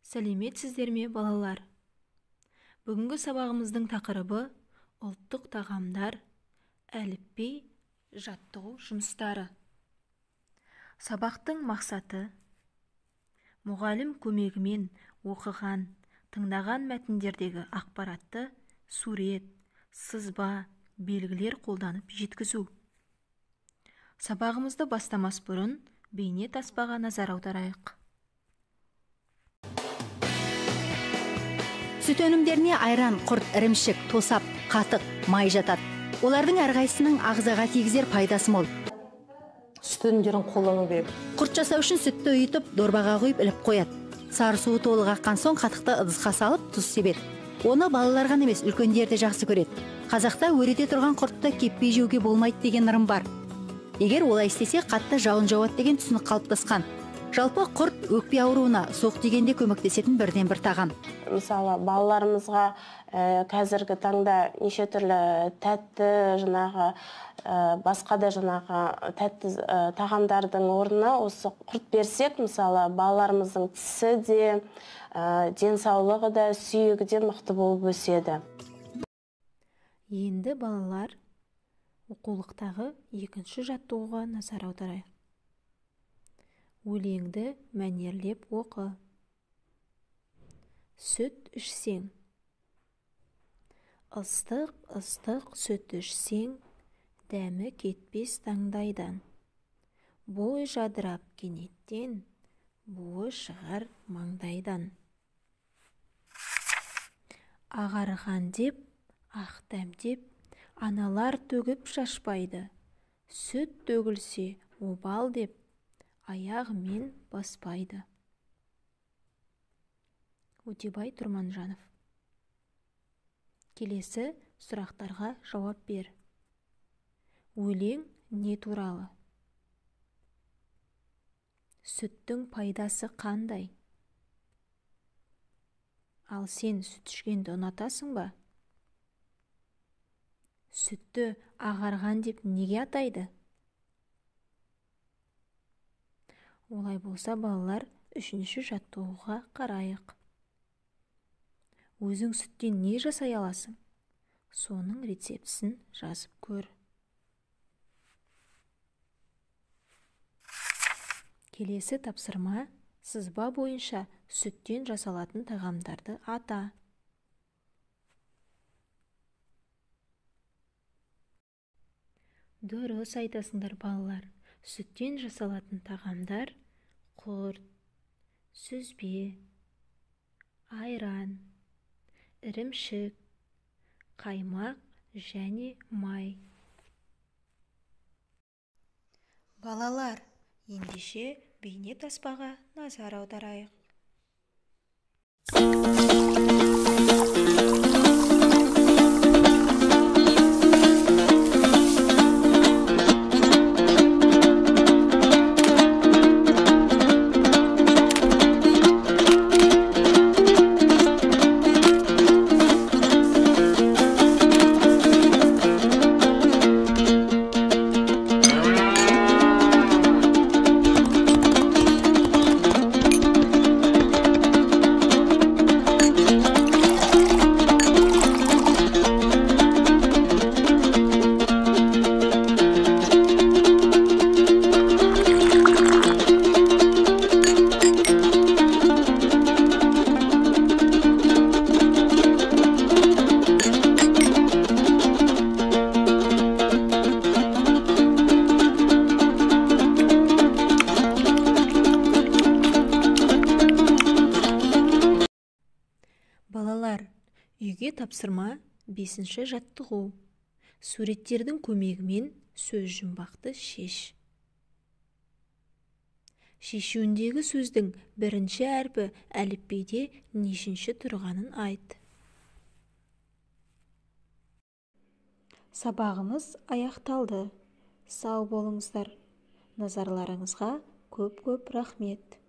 Сәлеметсіздер ме, балалар? Бүгінгі сабағымыздың тақырыбы ұлттық тағамдар, әліпби, жаттығу жұмыстары. Сабақтың мақсаты мұғалім көмегімен оқыған, тыңдаған мәтіндердегі ақпаратты сурет, сызба, белгілер қолданып жеткізу. Сабағымызды бастамас бұрын бейне таспаға назар аударайық. Сүт өнімдеріне айран, құрт, ірімшік, тосап, қатық, май жатады. Олардың әрқайсының ағзаға тигізер пайдасы мол. Сүт өнімдерін қолдану керек. Құрт жасау үшін сүтті ұйытып, дорбаға құйып іліп қояды. Сары суы толық аққан соң қатықты ыдысқа салып, тұз себеді. Оны балалар ғана емес, үлкендер де жақсы көреді. Қазақта өрете тұрған құртты кеппей жеуге болмайды деген ырым бар. Егер олай істесе, қатты жауын жауады деген түсінік қалыптасқан. Жалпы құрт өкпе ауруына соқ дегенде көмектесетін бірден бір тағам. Мысалы, балаларымызға қазіргі таңда неше түрлі тәтті, басқа да тәтті тағамдардың орнына осы құрт берсек, мысалы, балаларымыздың тісі де, денсаулығы да, сүйегі де мықты болып өседі. Енді балалар оқулықтағы екінші жаттығуға назар аударайық. Өлеңді мәнерлеп оқы. Сүт ішсең. Ыстық сүт ішсең, дәмі кетпес таңдайдан. Бой жадырап кенеттен, буы шығар маңдайдан. Ағарған деп, ақ дәмдеп, аналар төгіп шашпайды. Сүт төгілсе, обал деп, аяғымен баспайды. Өтебай Тұрманжанов. Келесі сұрақтарға жауап бер. Өлең не туралы? Сүттің пайдасы қандай? Ал сен сүт ішкенді ұнатасың ба? Сүтті ағарған деп неге атайды? Олай болса, балалар, үшінші жаттығуға қарайық. Өзің сүттен не жасай аласың? Соның рецептісін жазып көр. Келесі тапсырма сызба бойынша сүттен жасалатын тағамдарды ата. Дұрыс айтасыңдар, балалар. Сүттен жасалатын тағамдар құрт, сүзбе, айран, ірімшік, қаймақ және май. Балалар, ендеше бейне таспаға назар аударайық. Балалар, үйге тапсырма 5-ші жаттығу. Суреттердің көмегімен сөз жұмбақты шеш. Шешуіндегі сөздің бірінші әрпі әліпбиде нешінші тұрғанын айт. Сабағымыз аяқталды. Сау болыңыздар. Назарларыңызға көп рахмет.